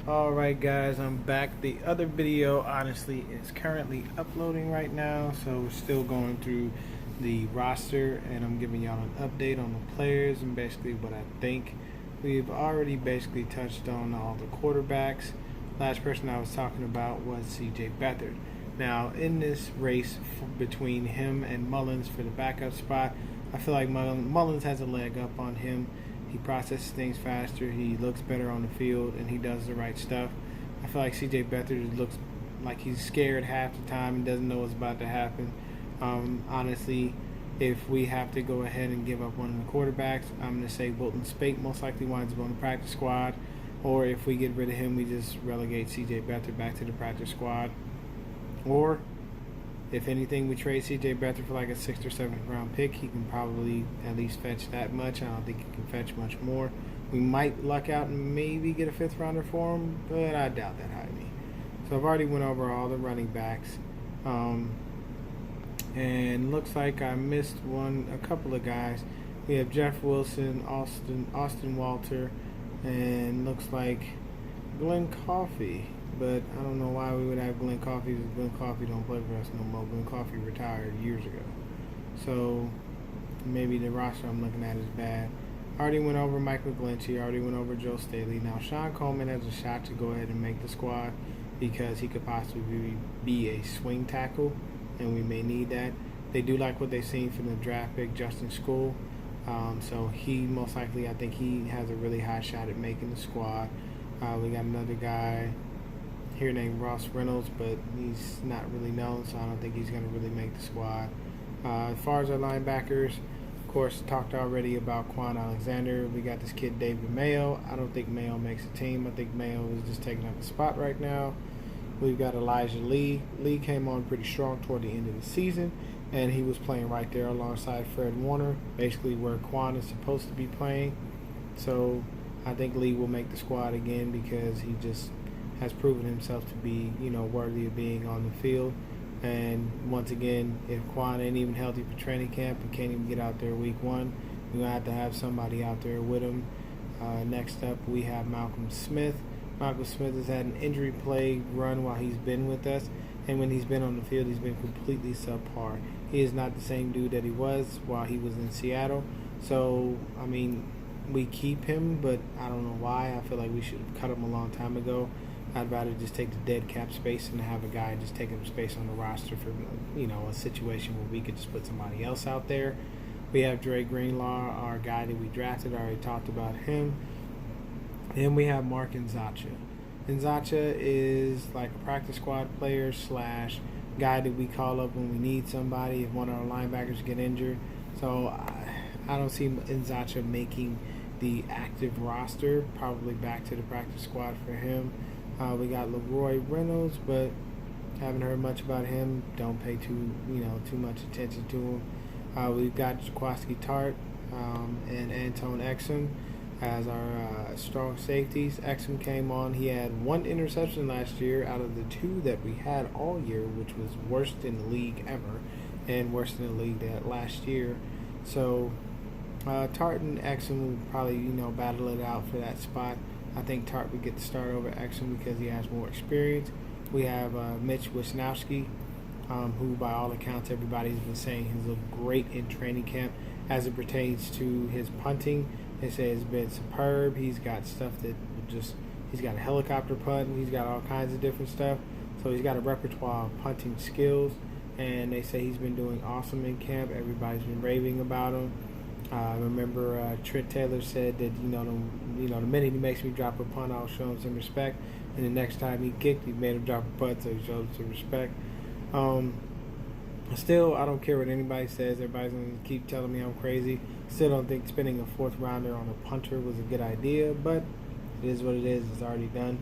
Alright guys, I'm back. The other video honestly is currently uploading right now, so we're still going through the roster and I'm giving y'all an update on the players and basically what I think. We've already basically touched on all the quarterbacks. Last person I was talking about was CJ Beathard. Now in this race between him and Mullins for the backup spot, I feel like Mullins has a leg up on him. He processes things faster, he looks better on the field, and he does the right stuff. I feel like CJ Beathard looks like he's scared half the time and doesn't know what's about to happen. Honestly, if we have to go ahead and give up one of the quarterbacks, I'm going to say Wilton Spate most likely winds up on the practice squad. Or if we get rid of him, we just relegate CJ Beathard back to the practice squad. Or if anything, we trade CJ Beathard for like a 6th or 7th round pick. He can probably at least fetch that much. I don't think he can fetch much more. We might luck out and maybe get a 5th rounder for him, but I doubt that highly. So I've already went over all the running backs. And looks like I missed a couple of guys. We have Jeff Wilson, Austin Walter, and looks like Glenn Coffey. But I don't know why we would have Glenn Coffey, because Glenn Coffey don't play for us no more. Glenn Coffey retired years ago. So maybe the roster I'm looking at is bad. I already went over Mike McGlinchey. I already went over Joe Staley. Now Sean Coleman has a shot to go ahead and make the squad because he could possibly be a swing tackle, and we may need that. They do like what they've seen from the draft pick, Justin School. So he most likely, I think he has a really high shot at making the squad. We got another guy here named Ross Reynolds, but he's not really known, so I don't think he's going to really make the squad. As far as our linebackers, of course, talked already about Quan Alexander. We got this kid David Mayo. I don't think Mayo makes a team. I think Mayo is just taking up the spot right now. We've got Elijah Lee. Lee came on pretty strong toward the end of the season, and he was playing right there alongside Fred Warner, basically where Quan is supposed to be playing. So I think Lee will make the squad again because he just has proven himself to be, worthy of being on the field. And once again, if Quan ain't even healthy for training camp and can't even get out there week one, we're going to have somebody out there with him. Next up, we have Malcolm Smith. Malcolm Smith has had an injury-plagued run while he's been with us, and when he's been on the field, he's been completely subpar. He is not the same dude that he was while he was in Seattle. So, we keep him, but I don't know why. I feel like we should have cut him a long time ago. I'd rather just take the dead cap space and have a guy just take up space on the roster for, a situation where we could just put somebody else out there. We have Dre Greenlaw, our guy that we drafted. I already talked about him. Then we have Mark Nzacha. Nzacha is like a practice squad player / guy that we call up when we need somebody if one of our linebackers get injured. So I don't see Nzacha making the active roster, probably back to the practice squad for him. We got Leroy Reynolds, but haven't heard much about him. Don't pay too much attention to him. We've got Jaquaski Tart and Anton Exum as our strong safeties. Exum came on. He had 1 interception last year out of the 2 that we had all year, which was worst in the league ever and worse in the league that last year. So Tart and Exum will probably, battle it out for that spot. I think Tart would get the start over Exum because he has more experience. We have Mitch Wisnowski, who by all accounts everybody's been saying has looked great in training camp as it pertains to his punting. They say it's been superb. He's got stuff that he's got a helicopter punt. He's got all kinds of different stuff. So he's got a repertoire of punting skills, and they say he's been doing awesome in camp. Everybody's been raving about him. I remember Trent Taylor said that the minute he makes me drop a punt, I'll show him some respect. And the next time he kicked, he made him drop a punt, so he showed him some respect. Still, I don't care what anybody says. Everybody's going to keep telling me I'm crazy. Still don't think spending a 4th rounder on a punter was a good idea, but it is what it is. It's already done.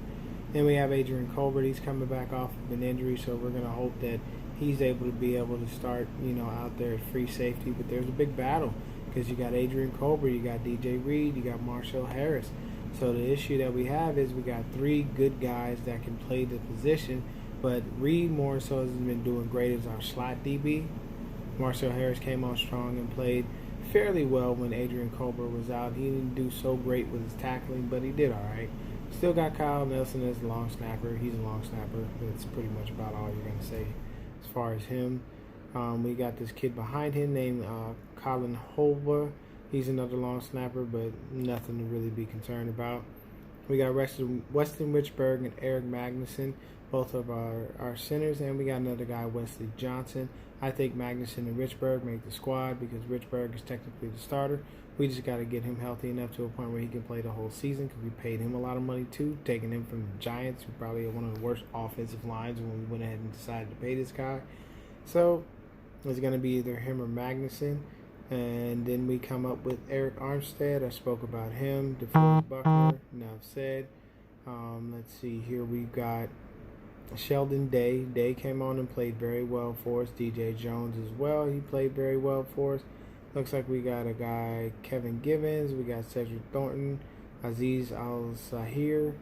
Then we have Adrian Colbert. He's coming back off of an injury, so we're going to hope that he's able to start, out there at free safety. But there's a big battle because you got Adrian Colbert, you got DJ Reed, you got Marshall Harris. So the issue that we have is we got 3 good guys that can play the position, but Reed more so has been doing great as our slot DB. Marcel Harris came on strong and played fairly well when Adrian Colbert was out. He didn't do so great with his tackling, but he did all right. Still got Kyle Nelson as the long snapper. He's a long snapper. That's pretty much about all you're going to say as far as him. We got this kid behind him named Colin Hova. He's another long snapper, but nothing to really be concerned about. We got Weston Richburg and Eric Magnuson, both of our centers, and we got another guy, Wesley Johnson. I think Magnuson and Richburg make the squad because Richburg is technically the starter. We just got to get him healthy enough to a point where he can play the whole season because we paid him a lot of money too, taking him from the Giants, who probably are one of the worst offensive lines when we went ahead and decided to pay this guy. So it's going to be either him or Magnuson. And then we come up with Eric Armstead. I spoke about him. DeForest Buckner, enough said. Let's see here. We've got Sheldon Day. Day came on and played very well for us. DJ Jones as well. He played very well for us. Looks like we got a guy, Kevin Givens. We got Cedric Thornton, Aziz Al-Sahir.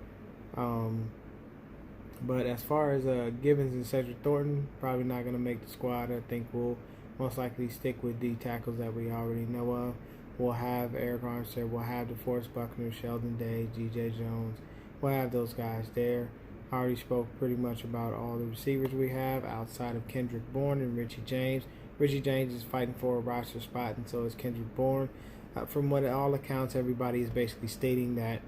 But as far as Givens and Cedric Thornton, probably not going to make the squad. I think we'll most likely stick with the tackles that we already know of. We'll have Eric Armstead. We'll have DeForest Buckner, Sheldon Day, DJ Jones. We'll have those guys there. I already spoke pretty much about all the receivers we have outside of Kendrick Bourne and Richie James. Richie James is fighting for a roster spot, and so is Kendrick Bourne. From what all accounts, everybody is basically stating that,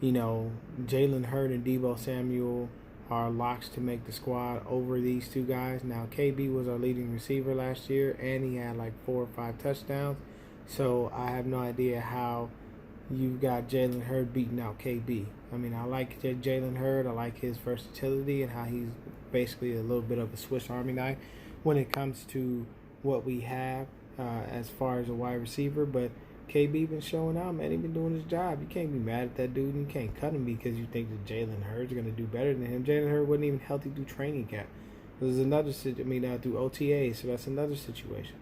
Jalen Hurd and Deebo Samuel are locks to make the squad over these two guys. Now, KB was our leading receiver last year, and he had like 4 or 5 touchdowns. So I have no idea how you've got Jalen Hurd beating out KB. I mean, I like Jalen Hurd. I like his versatility and how he's basically a little bit of a Swiss Army knife when it comes to what we have as far as a wide receiver. But KB been showing out, man. He been doing his job. You can't be mad at that dude. You can't cut him because you think that Jalen Hurd's going to do better than him. Jalen Hurd wasn't even healthy through training camp. There's another through OTA'S, so that's another situation.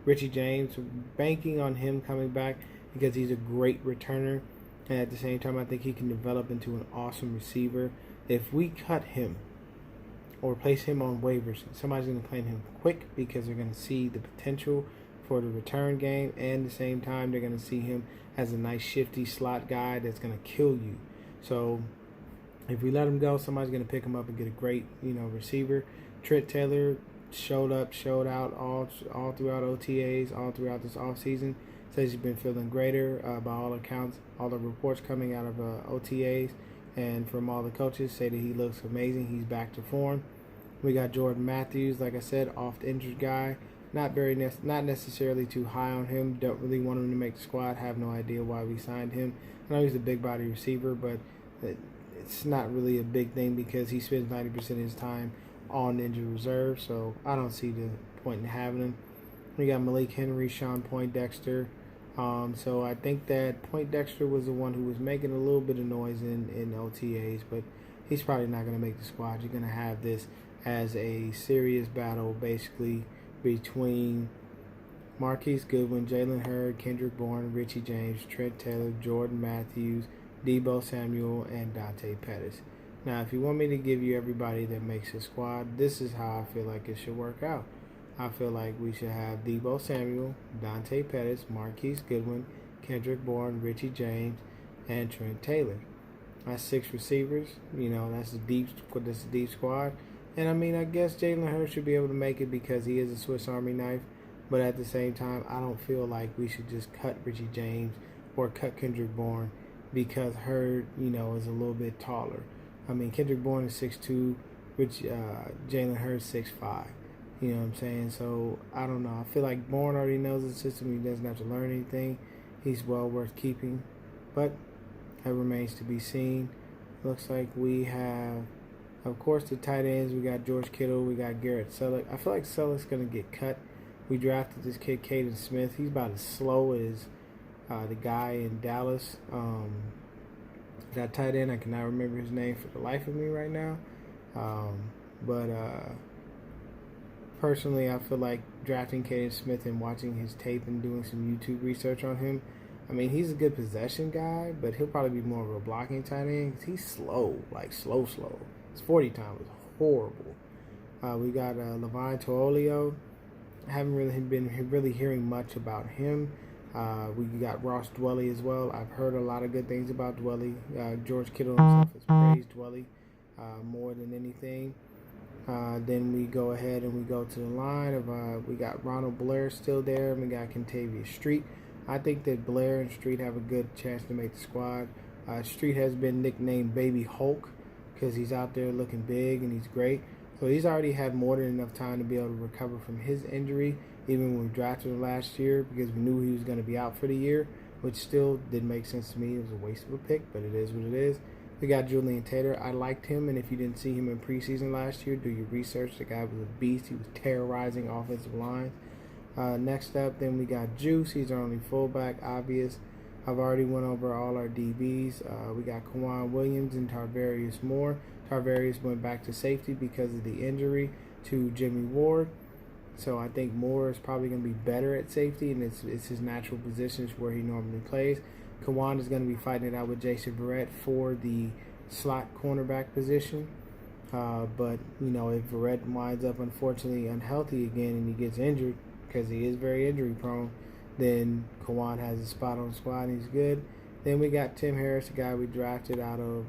Richie James, banking on him coming back because he's a great returner, and at the same time, I think he can develop into an awesome receiver. If we cut him or place him on waivers, somebody's going to claim him quick because they're going to see the potential for the return game, and at the same time they're going to see him as a nice shifty slot guy that's going to kill you. So if we let him go, somebody's going to pick him up and get a great receiver. Trent Taylor showed out all throughout OTAs, all throughout this offseason. Says he's been feeling greater by all accounts. All the reports coming out of OTAs and from all the coaches say that he looks amazing. He's back to form. We got Jordan Matthews, like I said, oft injured guy. Not necessarily too high on him. Don't really want him to make the squad. Have no idea why we signed him. I know he's a big body receiver, but it's not really a big thing because he spends 90% of his time on injured reserve. So I don't see the point in having him. We got Malik Henry, Sean Poindexter. So I think that Poindexter was the one who was making a little bit of noise in OTAs, but he's probably not going to make the squad. You're going to have this as a serious battle, basically, between Marquise Goodwin, Jalen Hurd, Kendrick Bourne, Richie James, Trent Taylor, Jordan Matthews, Deebo Samuel, and Dante Pettis. Now, if you want me to give you everybody that makes a squad, this is how I feel like it should work out. I feel like we should have Deebo Samuel, Dante Pettis, Marquise Goodwin, Kendrick Bourne, Richie James, and Trent Taylor. That's 6 receivers. That's a deep squad. And I guess Jalen Hurd should be able to make it because he is a Swiss Army knife. But at the same time, I don't feel like we should just cut Richie James or cut Kendrick Bourne because Hurd, is a little bit taller. Kendrick Bourne is 6'2", Jalen Hurd 6'5". You know what I'm saying? So, I don't know. I feel like Bourne already knows the system. He doesn't have to learn anything. He's well worth keeping. But that remains to be seen. Looks like we have, of course, the tight ends. We got George Kittle. We got Garrett Selleck. I feel like Selleck's going to get cut. We drafted this kid, Caden Smith. He's about as slow as the guy in Dallas. That tight end, I cannot remember his name for the life of me right now. But personally, I feel like drafting Caden Smith and watching his tape and doing some YouTube research on him, he's a good possession guy, but he'll probably be more of a blocking tight end because he's slow, like slow. His 40 time was horrible. We got Levine Toolio. I haven't really been hearing much about him. We got Ross Dwelly as well. I've heard a lot of good things about Dwelly. George Kittle himself has praised Dwelly more than anything. Then we go ahead and we go to the line of we got Ronald Blair still there, and we got Kentavious Street. I think that Blair and Street have a good chance to make the squad. Street has been nicknamed Baby Hulk because he's out there looking big and he's great. So he's already had more than enough time to be able to recover from his injury, even when we drafted him last year, because we knew he was going to be out for the year, which still didn't make sense to me. It was a waste of a pick, but it is what it is. We got Julian Taylor. I liked him, and if you didn't see him in preseason last year, do your research. The guy was a beast. He was terrorizing offensive lines. Next up, then we got Juice. He's our only fullback, obvious. I've already went over all our DBs. We got Kwan Williams and Tarvarius Moore. Tarvarius went back to safety because of the injury to Jimmy Ward. So I think Moore is probably going to be better at safety, and it's his natural position where he normally plays. Kwan is going to be fighting it out with Jason Verrett for the slot cornerback position. But, if Verrett winds up, unfortunately, unhealthy again and he gets injured, because he is very injury prone, then Kwan has a spot on the squad and he's good. Then we got Tim Harris, the guy we drafted out of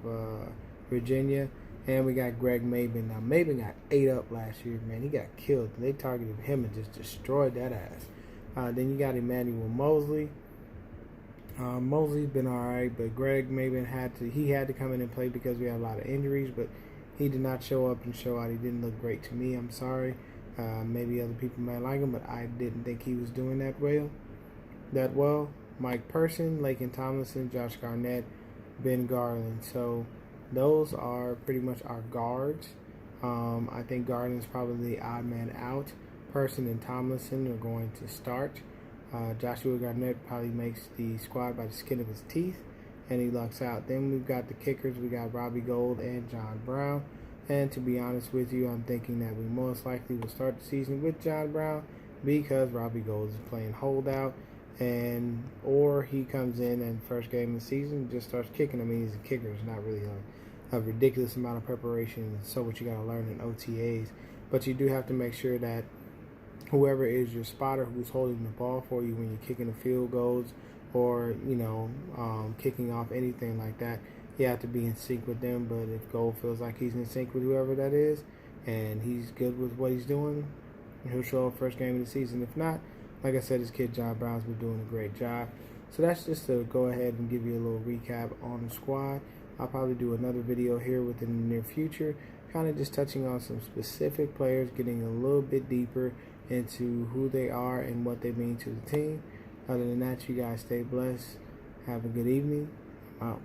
Virginia. And we got Greg Maben. Now, Maben got ate up last year, man. He got killed. They targeted him and just destroyed that ass. Then you got Emmanuel Mosley. Mosley's been all right, but Greg Maben had to come in and play because we had a lot of injuries, but he did not show up and show out. He didn't look great to me. I'm sorry. Maybe other people might like him, but I didn't think he was doing that well. Mike Person, Laken Tomlinson, Josh Garnett, Ben Garland. So those are pretty much our guards. I think Garland's probably the odd man out. Person and Tomlinson are going to start. Joshua Garnett probably makes the squad by the skin of his teeth, and he lucks out. Then we've got the kickers. We got Robbie Gould and John Brown. And to be honest with you, I'm thinking that we most likely will start the season with John Brown because Robbie Gould is playing holdout, or he comes in and first game of the season and just starts kicking. I mean, he's a kicker. It's not really a ridiculous amount of preparation. So what you got to learn in OTA'S. But you do have to make sure that whoever is your spotter who's holding the ball for you when you're kicking the field goals or, kicking off anything like that, you have to be in sync with them. But if Gold feels like he's in sync with whoever that is and he's good with what he's doing, he'll show up first game of the season. If not, like I said, his kid John Brown's been doing a great job. So that's just to go ahead and give you a little recap on the squad. I'll probably do another video here within the near future, kind of just touching on some specific players, getting a little bit deeper into who they are and what they mean to the team. Other than that, you guys stay blessed. Have a good evening. I'm out.